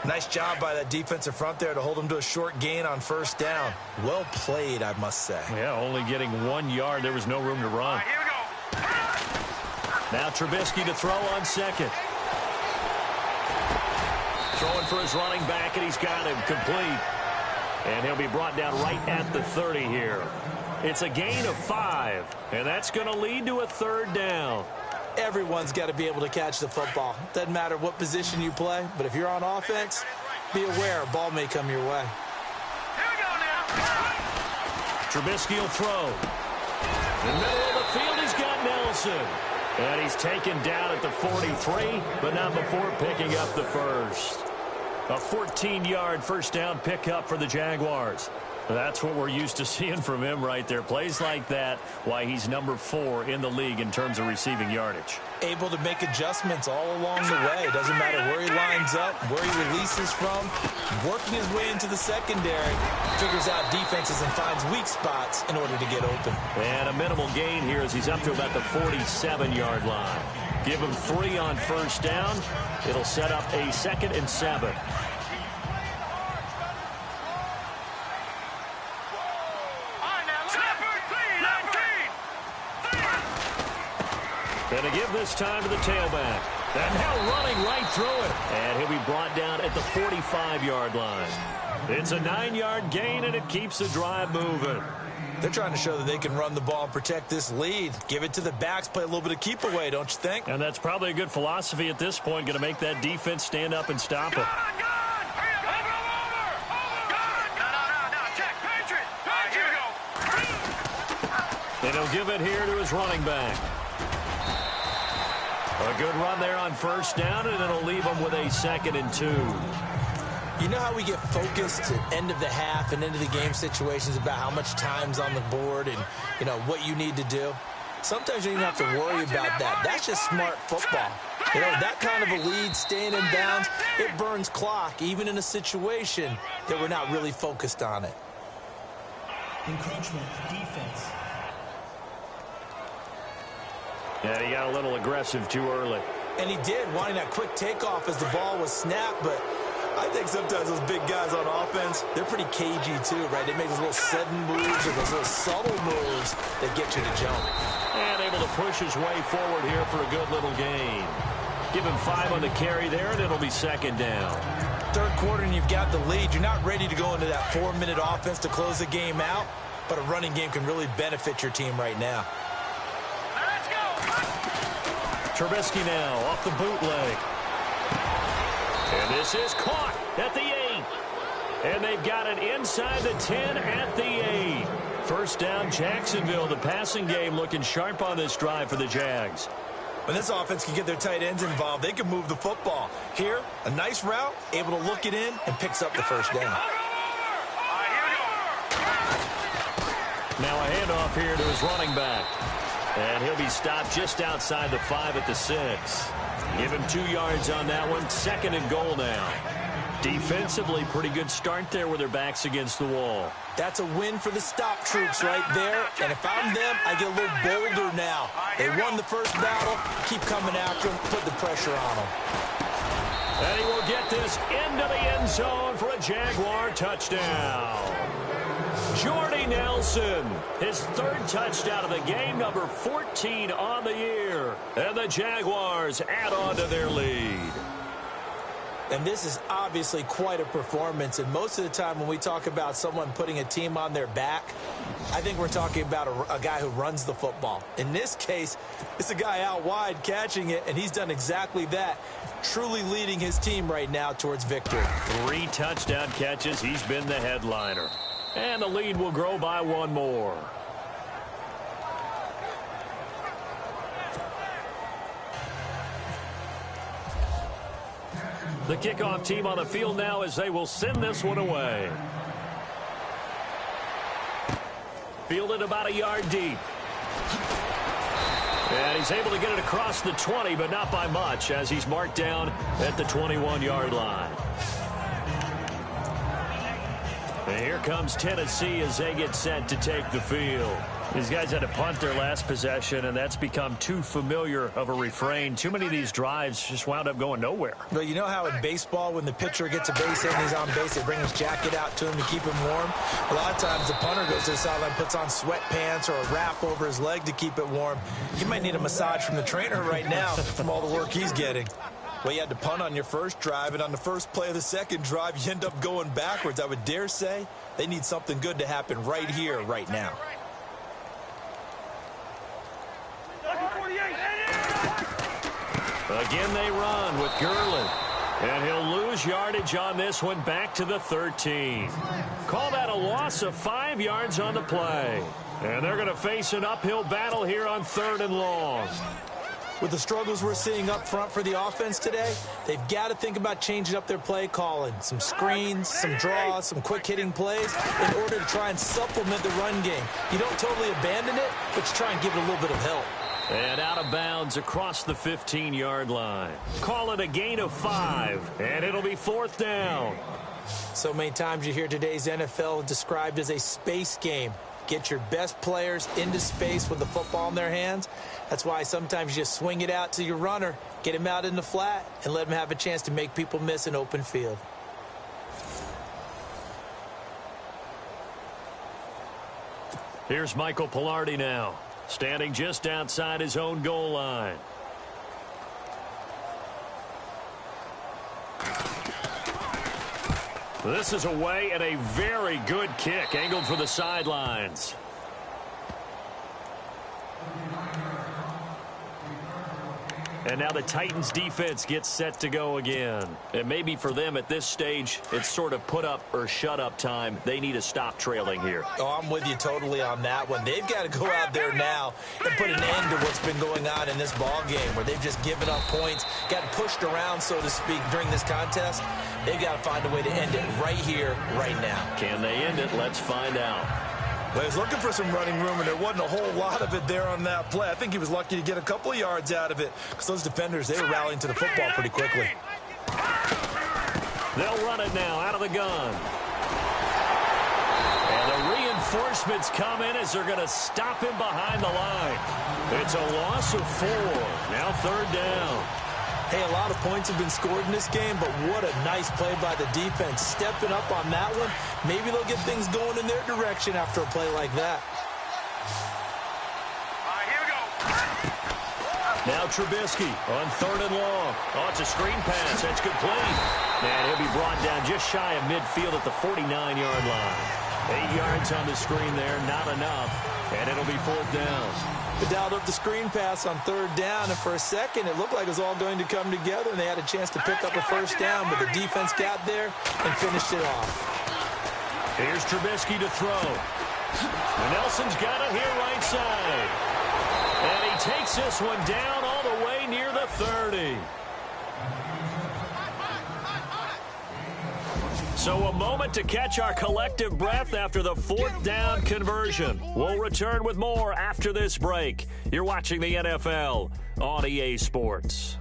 Nice job by that defensive front there to hold them to a short gain on first down. Well played, I must say. Yeah, only getting 1 yard. There was no room to run. Here we go. Now Trubisky to throw on second. Throwing for his running back, and he's got him complete. And he'll be brought down right at the 30 here. It's a gain of 5, and that's going to lead to a third down. Everyone's got to be able to catch the football. Doesn't matter what position you play, but if you're on offense, be aware a ball may come your way. Here we go now. Trubisky will throw. In the middle of the field, he's got Nelson. And he's taken down at the 43, but not before picking up the first. A 14-yard first down pickup for the Jaguars. That's what we're used to seeing from him right there. Plays like that, why he's number 4 in the league in terms of receiving yardage. Able to make adjustments all along the way. Doesn't matter where he lines up, where he releases from. Working his way into the secondary. Figures out defenses and finds weak spots in order to get open. And a minimal gain here as he's up to about the 47-yard line. Give him 3 on first down. It'll set up a 2nd and 7. Going to give this time to the tailback. And now running right through it. And he'll be brought down at the 45-yard line. It's a 9-yard gain, and it keeps the drive moving. They're trying to show that they can run the ball and protect this lead. Give it to the backs, play a little bit of keep away, don't you think? And that's probably a good philosophy at this point. Going to make that defense stand up and stop it. And he'll give it here to his running back. A good run there on first down, and it'll leave him with a 2nd and 2. You know how we get focused at end of the half and into the game situations about how much time's on the board and, you know, what you need to do? Sometimes you don't even have to worry about that. That's just smart football. You know, that kind of a lead, staying in bounds, it burns clock, even in a situation that we're not really focused on it. Encroachment, defense. And he got a little aggressive too early. And he did, wanting that quick takeoff as the ball was snapped, but I think sometimes those big guys on offense, they're pretty cagey too, right? They make those little sudden moves or those little subtle moves that get you to jump. And able to push his way forward here for a good little gain. Give him 5 on the carry there, and it'll be 2nd down. Third quarter, and you've got the lead. You're not ready to go into that 4-minute offense to close the game out, but a running game can really benefit your team right now. Trubisky now off the bootleg. And this is caught at the 8. And they've got it inside the 10 at the 8. First down, Jacksonville. The passing game looking sharp on this drive for the Jags. When this offense can get their tight ends involved, they can move the football. Here, a nice route, able to look it in, and picks up the first down. Now a handoff here to his running back. And he'll be stopped just outside the 5 at the 6. Give him 2 yards on that one. 2nd and goal now. Defensively, pretty good start there with their backs against the wall. That's a win for the stop troops right there. And if I'm them, I get a little bolder now. They won the first battle. Keep coming after them. Put the pressure on them. And he will get this into the end zone for a Jaguar touchdown. Jordy Nelson, his 3rd touchdown of the game, number 14 on the year. And the Jaguars add on to their lead. And this is obviously quite a performance. And most of the time when we talk about someone putting a team on their back, I think we're talking about a guy who runs the football. In this case, it's a guy out wide catching it, and he's done exactly that, truly leading his team right now towards victory. 3 touchdown catches. He's been the headliner. And the lead will grow by 1 more. The kickoff team on the field now as they will send this one away. Fielded about a yard deep. And he's able to get it across the 20, but not by much, as he's marked down at the 21-yard line. And here comes Tennessee as they get set to take the field. These guys had to punt their last possession, and that's become too familiar of a refrain. Too many of these drives just wound up going nowhere. Well, you know how in baseball, when the pitcher gets a base hit and he's on base, they bring his jacket out to him to keep him warm? A lot of times the punter goes to the sideline, puts on sweatpants or a wrap over his leg to keep it warm. He might need a massage from the trainer right now from all the work he's getting. Well, you had to punt on your first drive, and on the first play of the second drive, you end up going backwards. I would dare say they need something good to happen right here, right now. Again, they run with Gurley. And he'll lose yardage on this one, back to the 13. Call that a loss of 5 yards on the play. And they're going to face an uphill battle here on 3rd and long. With the struggles we're seeing up front for the offense today, they've got to think about changing up their play calling. Some screens, some draws, some quick-hitting plays in order to try and supplement the run game. You don't totally abandon it, but you try and give it a little bit of help. And out of bounds across the 15-yard line. Call it a gain of 5, and it'll be 4th down. So many times you hear today's NFL described as a space game. Get your best players into space with the football in their hands. That's why sometimes you just swing it out to your runner, get him out in the flat, and let him have a chance to make people miss an open field. Here's Michael Pilardi now, standing just outside his own goal line. This is away and a very good kick, angled for the sidelines. And now the Titans defense gets set to go again. And maybe for them at this stage, it's sort of put up or shut up time. They need to stop trailing here. Oh, I'm with you totally on that one. They've got to go out there now and put an end to what's been going on in this ball game where they've just given up points, got pushed around, so to speak, during this contest. They've got to find a way to end it right here, right now. Can they end it? Let's find out. Well, he was looking for some running room, and there wasn't a whole lot of it there on that play. I think he was lucky to get a couple of yards out of it because those defenders, they were rallying to the football pretty quickly. They'll run it now out of the gun. And the reinforcements come in as they're going to stop him behind the line. It's a loss of 4. Now 3rd down. Hey, a lot of points have been scored in this game, but what a nice play by the defense. Stepping up on that one, maybe they'll get things going in their direction after a play like that. Here we go. Now Trubisky on 3rd and long. Oh, it's a screen pass. That's complete. And he'll be brought down just shy of midfield at the 49-yard line. 8 yards on the screen there, not enough. And it'll be 4th down. They dialed up the screen pass on 3rd down, and for a second it looked like it was all going to come together, and they had a chance to pick up a 1st down, but the defense got there and finished it off. Here's Trubisky to throw. Nelson's got it here right side. And he takes this one down all the way near the 30. So a moment to catch our collective breath after the 4th down conversion. We'll return with more after this break. You're watching the NFL on EA Sports.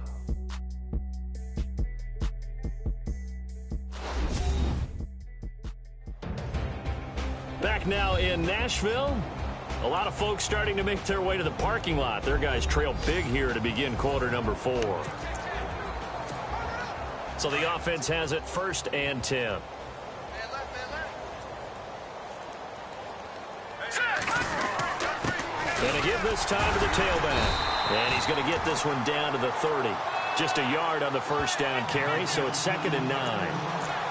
Back now in Nashville. A lot of folks starting to make their way to the parking lot. Their guys trail big here to begin quarter number 4. So the offense has it 1st and 10. Going to give this time to the tailback. And he's going to get this one down to the 30. Just a yard on the 1st down carry, so it's 2nd and 9.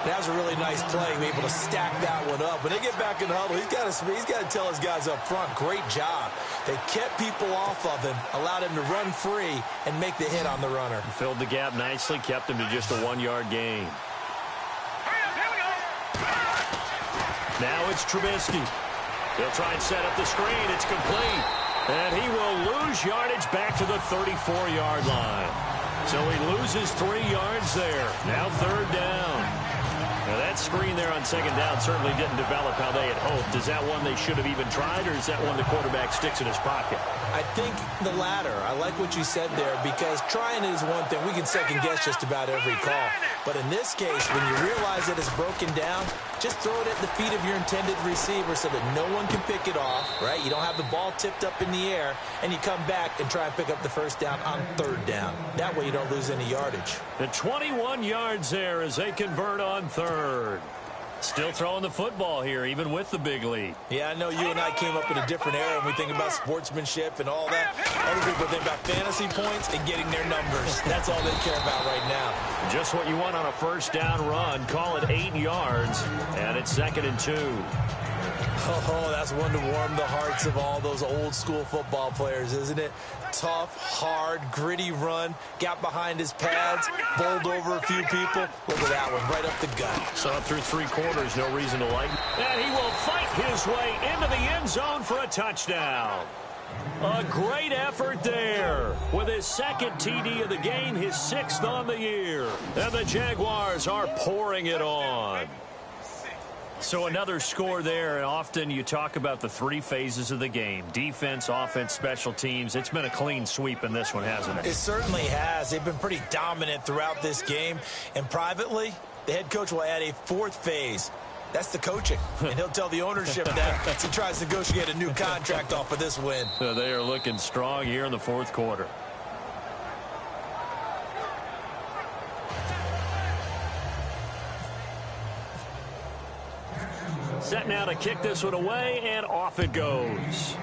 That was a really nice play, able to stack that one up. When they get back in the huddle, he's got to tell his guys up front, great job. They kept people off of him, allowed him to run free and make the hit on the runner. Filled the gap nicely, kept him to just a 1-yard gain. Now it's Trubisky. He'll try and set up the screen. It's complete. And he will lose yardage back to the 34-yard line. So he loses 3 yards there. Now 3rd down. Now that screen there on second down certainly didn't develop how they had hoped. Is that one they should have even tried, or is that one the quarterback sticks in his pocket? I think the latter. I like what you said there, because trying it is one thing. We can second guess just about every call. But in this case, when you realize that it's broken down, just throw it at the feet of your intended receiver so that no one can pick it off, right? You don't have the ball tipped up in the air, and you come back and try and pick up the first down on third down. That way you don't lose any yardage. The 21 yards there as they convert on third. Still throwing the football here, even with the big lead. Yeah, I know you and I came up in a different era, and we think about sportsmanship and all that. Other people think about fantasy points and getting their numbers. That's all they care about right now. Just what you want on a first down run. Call it 8 yards, and it's 2nd and 2. Oh, that's one to warm the hearts of all those old school football players, isn't it? Tough, hard, gritty run. Got behind his pads, bowled over a few people. Look at that one, right up the gut. So up through 3 quarters, no reason to lighten. And he will fight his way into the end zone for a touchdown. A great effort there with his 2nd TD of the game, his 6th on the year. And the Jaguars are pouring it on. So another score there, and often you talk about the 3 phases of the game. Defense, offense, special teams. It's been a clean sweep in this one, hasn't it? It certainly has. They've been pretty dominant throughout this game. And privately, the head coach will add a 4th phase. That's the coaching. And he'll tell the ownership that as he tries to negotiate a new contract off of this win. So they are looking strong here in the 4th quarter. Set now to kick this one away, and off it goes.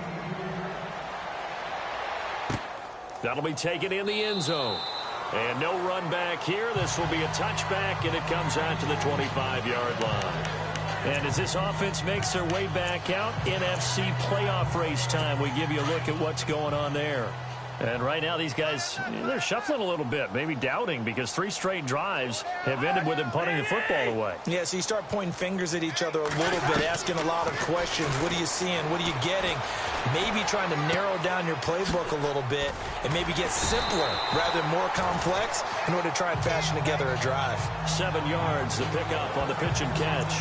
That'll be taken in the end zone. And no run back here. This will be a touchback, and it comes out to the 25-yard line. And as this offense makes their way back out, NFC playoff race time, we give you a look at what's going on there. And right now, these guys, they're shuffling a little bit, maybe doubting, because 3 straight drives have ended with them punting the football away. Yeah, so you start pointing fingers at each other a little bit, asking a lot of questions. What are you seeing? What are you getting? Maybe trying to narrow down your playbook a little bit and maybe get simpler rather than more complex in order to try and fashion together a drive. 7 yards to pick up on the pitch and catch.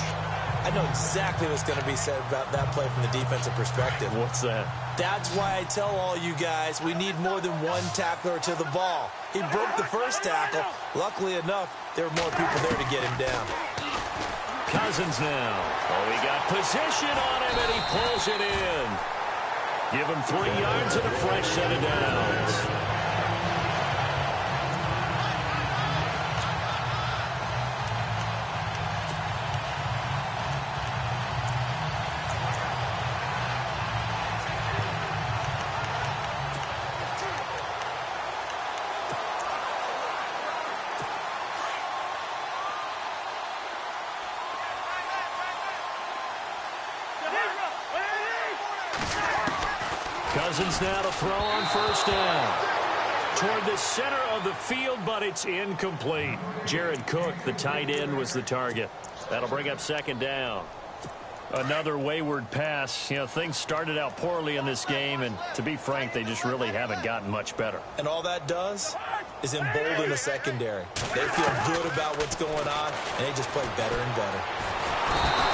I know exactly what's going to be said about that play from the defensive perspective. What's that? That's why I tell all you guys we need more than one tackler to the ball. He broke the first tackle. Luckily enough, there were more people there to get him down. Cousins now. Oh, he got position on him, and he pulls it in. Give him 3 yards and a fresh set of downs. Cousins now to throw on first down. Toward the center of the field, but it's incomplete. Jared Cook, the tight end, was the target. That'll bring up 2nd down. Another wayward pass. You know, things started out poorly in this game, and to be frank, they just really haven't gotten much better. And all that does is embolden the secondary. They feel good about what's going on, and they just play better and better.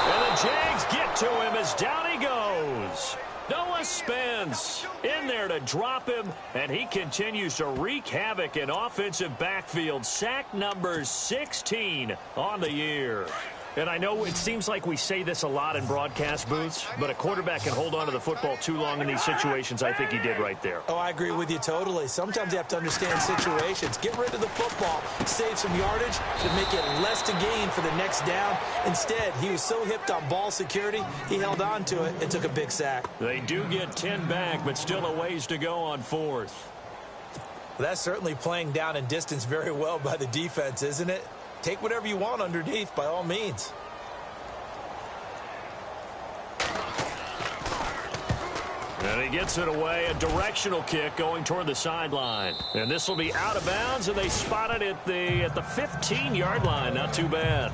And the Jags get to him as down he goes. Noah Spence in there to drop him, and he continues to wreak havoc in offensive backfield. Sack number 16 on the year. And I know it seems like we say this a lot in broadcast booths, but a quarterback can hold on to the football too long in these situations. I think he did right there. Oh, I agree with you totally. Sometimes you have to understand situations. Get rid of the football, save some yardage to make it less to gain for the next down. Instead, he was so hipped on ball security, he held on to it and took a big sack. They do get 10 back, but still a ways to go on 4th. Well, that's certainly playing down and distance very well by the defense, isn't it? Take whatever you want underneath, by all means. And he gets it away, a directional kick going toward the sideline. And this will be out of bounds, and they spot it at the 15-yard line. Not too bad.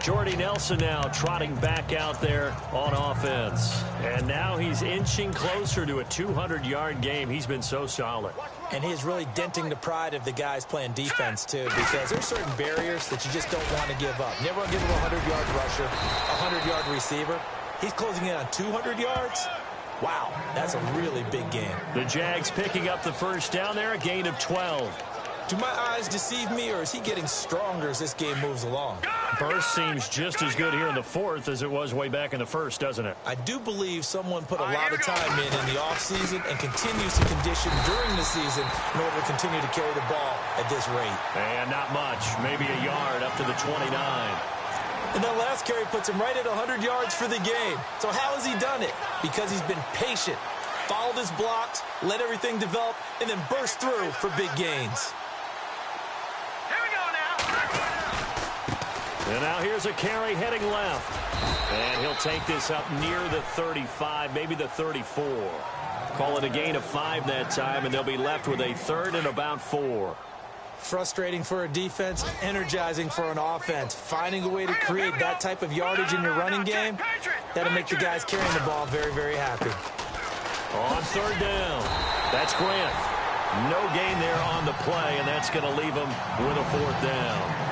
Jordy Nelson now trotting back out there on offense. And now he's inching closer to a 200-yard game. He's been so solid. And he is really denting the pride of the guys playing defense, too, because there's certain barriers that you just don't want to give up. Never want to give him a 100-yard rusher, a 100-yard receiver. He's closing in on 200 yards. Wow, that's a really big game. The Jags picking up the first down there, a gain of 12. Do my eyes deceive me, or is he getting stronger as this game moves along? Burst seems just as good here in the fourth as it was way back in the first, doesn't it? I do believe someone put a lot of time in the offseason and continues to condition during the season in order to continue to carry the ball at this rate. And not much, maybe a yard up to the 29. And that last carry puts him right at 100 yards for the game. So how has he done it? Because he's been patient, followed his blocks, let everything develop, and then burst through for big gains. And now here's a carry heading left. And he'll take this up near the 35, maybe the 34. Call it a gain of 5 that time, and they'll be left with a third and about 4. Frustrating for a defense, energizing for an offense. Finding a way to create that type of yardage in your running game, that'll make the guys carrying the ball very, very happy. On third down, that's Grant. No gain there on the play, and that's going to leave him with a fourth down.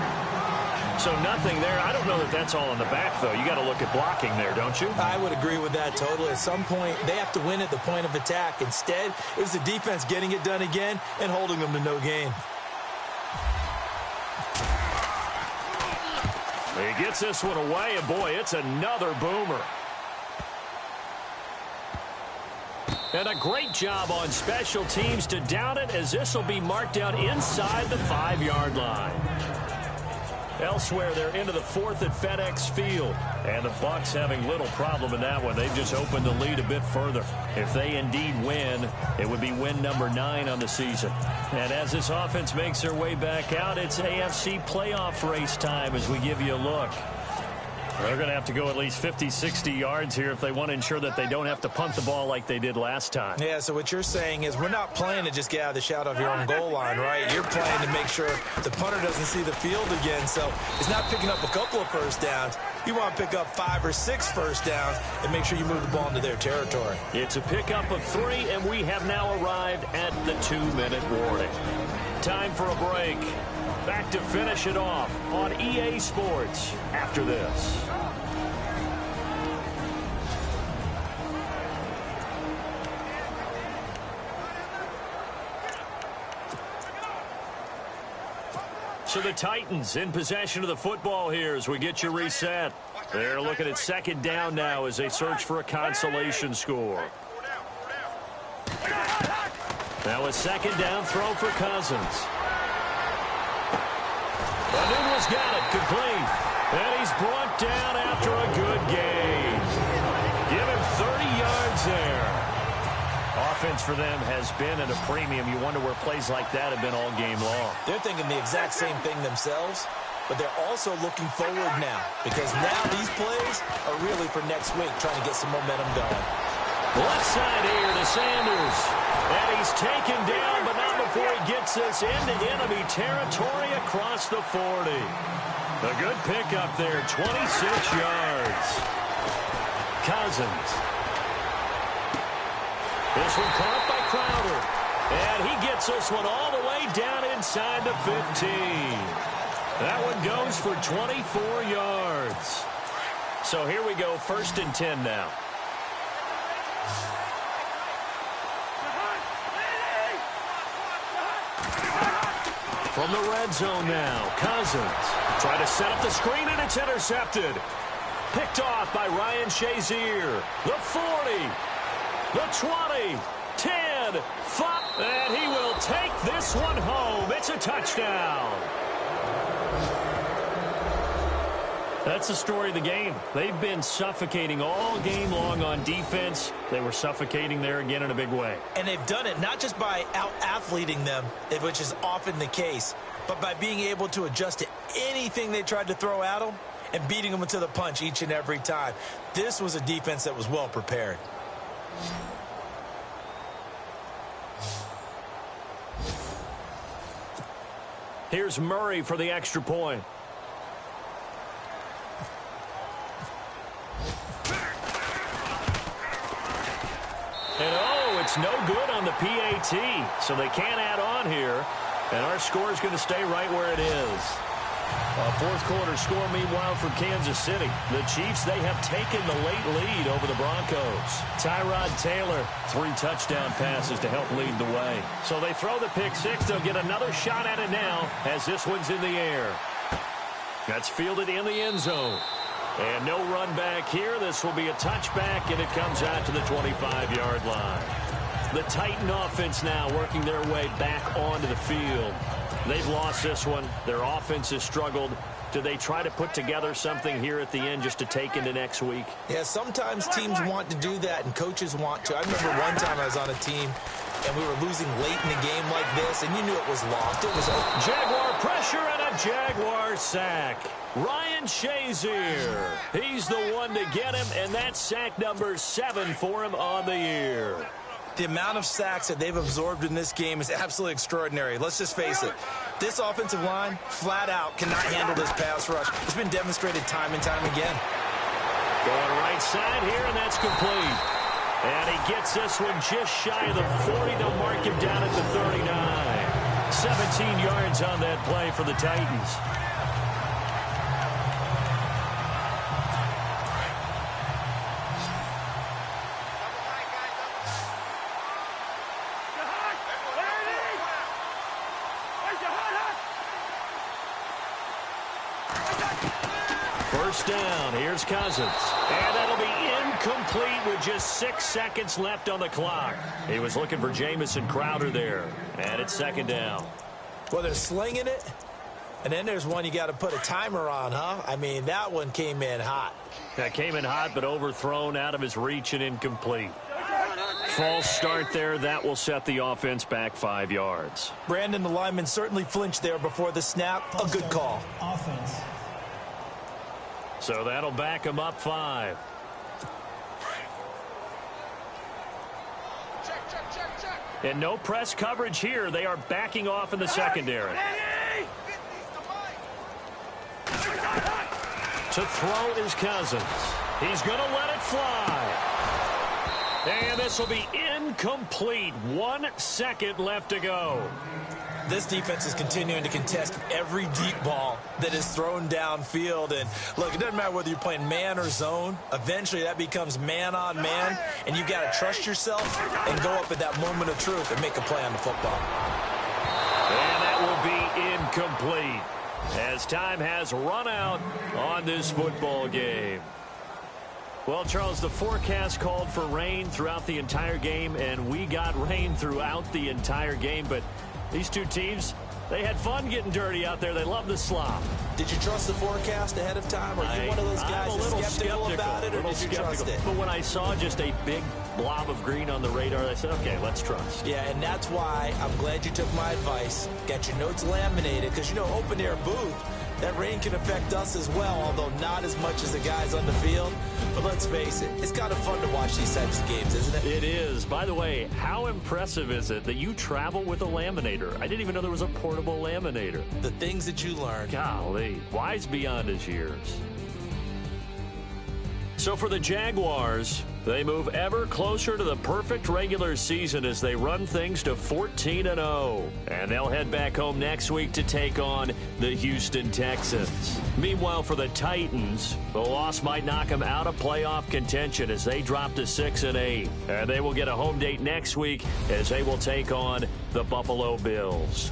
So nothing there. I don't know that that's all in the back, though. You got to look at blocking there, don't you? I would agree with that totally. At some point, they have to win at the point of attack. Instead, it was the defense getting it done again and holding them to no gain. He gets this one away, and boy, it's another boomer. And a great job on special teams to down it, as this will be marked out inside the 5-yard line. Elsewhere, they're into the fourth at FedEx Field. And the Bucs having little problem in that one. They've just opened the lead a bit further. If they indeed win, it would be win number 9 on the season. And as this offense makes their way back out, it's AFC playoff race time as we give you a look. They're going to have to go at least 50, 60 yards here if they want to ensure that they don't have to punt the ball like they did last time. Yeah, so what you're saying is we're not playing to just get out of the shot of your own goal line, right? You're playing to make sure the punter doesn't see the field again. So it's not picking up a couple of first downs. You want to pick up 5 or 6 first downs and make sure you move the ball into their territory. It's a pickup of 3, and we have now arrived at the 2-minute warning. Time for a break. Back to finish it off on EA Sports after this. So the Titans in possession of the football here as we get you reset. They're looking at second down now as they search for a consolation score. Now a second down throw for Cousins. Newell's got it, complete. And he's brought down after a good gain. Give him 30 yards there. Offense for them has been at a premium. You wonder where plays like that have been all game long. They're thinking the exact same thing themselves, but they're also looking forward now because now these plays are really for next week, trying to get some momentum going. Left side here to Sanders. And he's taken down, but not before he gets us into enemy territory across the 40. A good pickup there, 26 yards. Cousins. This one caught by Crowder. And he gets this one all the way down inside the 15. That one goes for 24 yards. So here we go, 1st and 10 now. From the red zone now, Cousins trying to set up the screen, and it's intercepted. Picked off by Ryan Shazier. The 40, the 20, 10, 5, and he will take this one home. It's a touchdown. That's the story of the game. They've been suffocating all game long on defense. They were suffocating there again in a big way. And they've done it not just by out-athleting them, which is often the case, but by being able to adjust to anything they tried to throw at them and beating them to the punch each and every time. This was a defense that was well prepared. Here's Murray for the extra point. It's no good on the PAT, so they can't add on here. And our score is going to stay right where it is. A fourth quarter score, meanwhile, for Kansas City. The Chiefs, they have taken the late lead over the Broncos. Tyrod Taylor, 3 touchdown passes to help lead the way. So they throw the pick six. They'll get another shot at it now as this one's in the air. That's fielded in the end zone. And no run back here. This will be a touchback, and it comes out to the 25-yard line. The Titan offense now working their way back onto the field. They've lost this one. Their offense has struggled. Do they try to put together something here at the end just to take into next week? Yeah, sometimes teams want to do that, and coaches want to. I remember one time I was on a team, and we were losing late in the game like this, and you knew it was lost. It was over. Jaguar pressure and a Jaguar sack. Ryan Shazier. He's the one to get him, and that's sack number 7 for him on the year. The amount of sacks that they've absorbed in this game is absolutely extraordinary. Let's just face it. This offensive line, flat out, cannot handle this pass rush. It's been demonstrated time and time again. Going right side here, and that's complete. And he gets this one just shy of the 40. They'll mark him down at the 39. 17 yards on that play for the Titans. First down, here's Cousins. And that'll be incomplete with just 6 seconds left on the clock. He was looking for Jamison Crowder there. And it's second down. Well, they're slinging it. And then there's one you got to put a timer on, huh? I mean, that one came in hot. That came in hot, but overthrown, out of his reach and incomplete. False start there. That will set the offense back 5 yards. Brandon, the lineman, certainly flinched there before the snap. A good call. Offense. So that'll back him up 5. And no press coverage here. They are backing off in the secondary. To throw is Cousins. He's going to let it fly. And this will be incomplete. 1 second left to go. This defense is continuing to contest every deep ball that is thrown downfield. And, look, it doesn't matter whether you're playing man or zone. Eventually, that becomes man-on-man, and you've got to trust yourself and go up at that moment of truth and make a play on the football. And that will be incomplete as time has run out on this football game. Well, Charles, the forecast called for rain throughout the entire game, and we got rain throughout the entire game, but these two teams, they had fun getting dirty out there. They love the slop. Did you trust the forecast ahead of time? Are you one of those guys that's skeptical about it, or did you trust it? But when I saw just a big blob of green on the radar, I said, okay, let's trust. Yeah, and that's why I'm glad you took my advice. Got your notes laminated, because, you know, open-air booth, that rain can affect us as well, although not as much as the guys on the field. But let's face it, it's kind of fun to watch these types of games, isn't it? It is. By the way, how impressive is it that you travel with a laminator? I didn't even know there was a portable laminator. The things that you learn. Golly, wise beyond his years. So for the Jaguars, they move ever closer to the perfect regular season as they run things to 14-0. And they'll head back home next week to take on the Houston Texans. Meanwhile, for the Titans, the loss might knock them out of playoff contention as they drop to 6-8. And they will get a home date next week as they will take on the Buffalo Bills.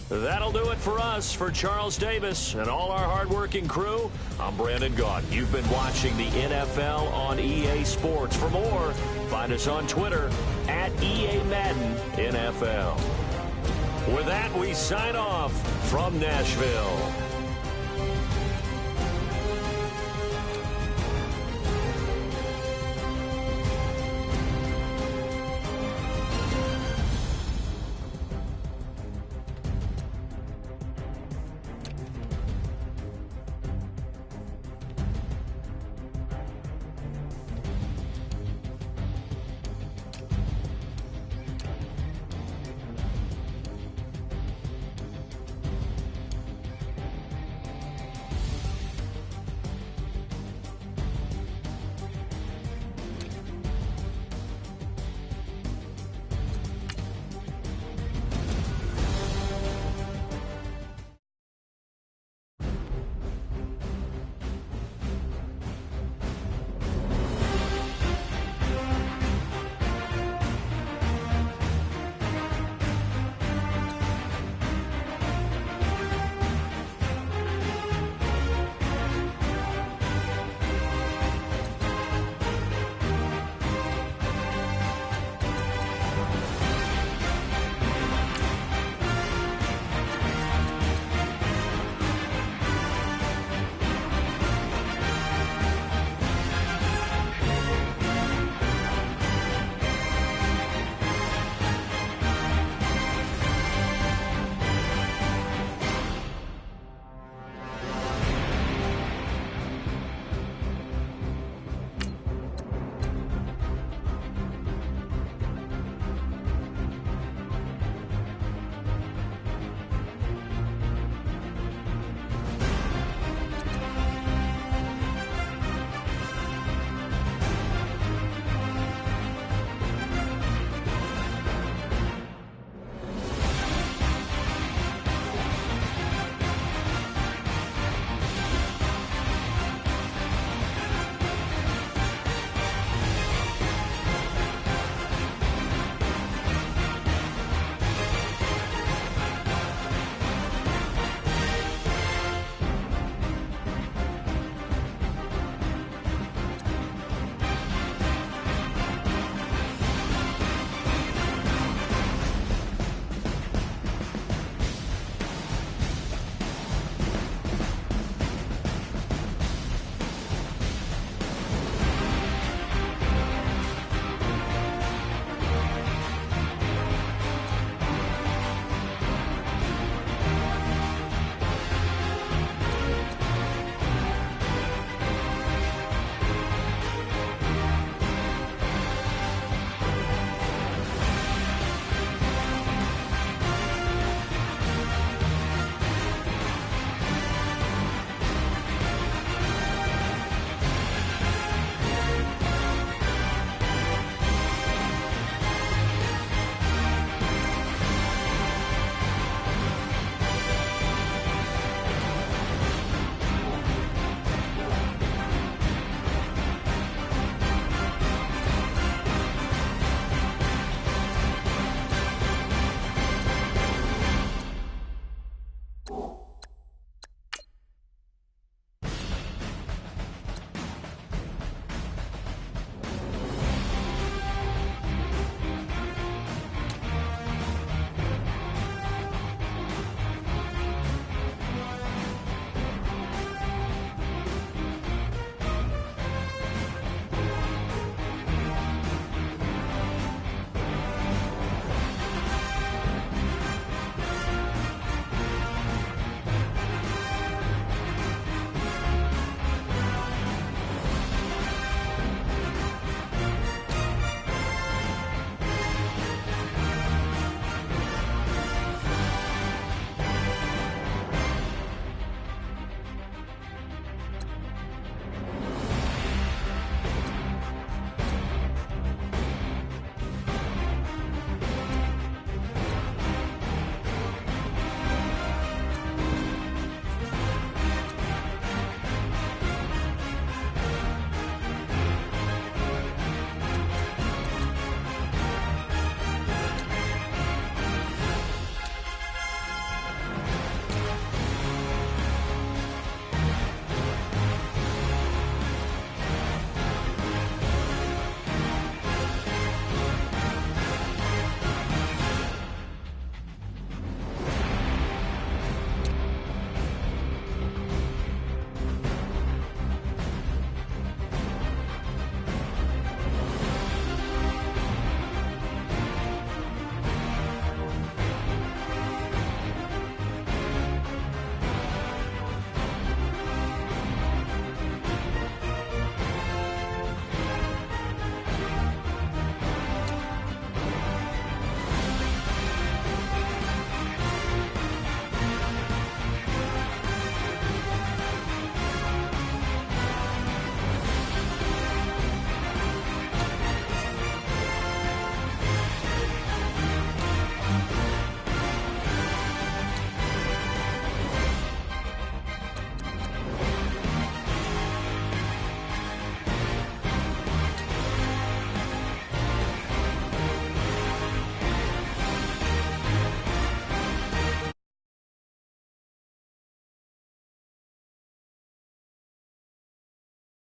That'll do it for us. For Charles Davis and all our hardworking crew, I'm Brandon Gaudin. You've been watching the NFL on EA Sports. For more, find us on Twitter at EA Madden NFL. With that, we sign off from Nashville.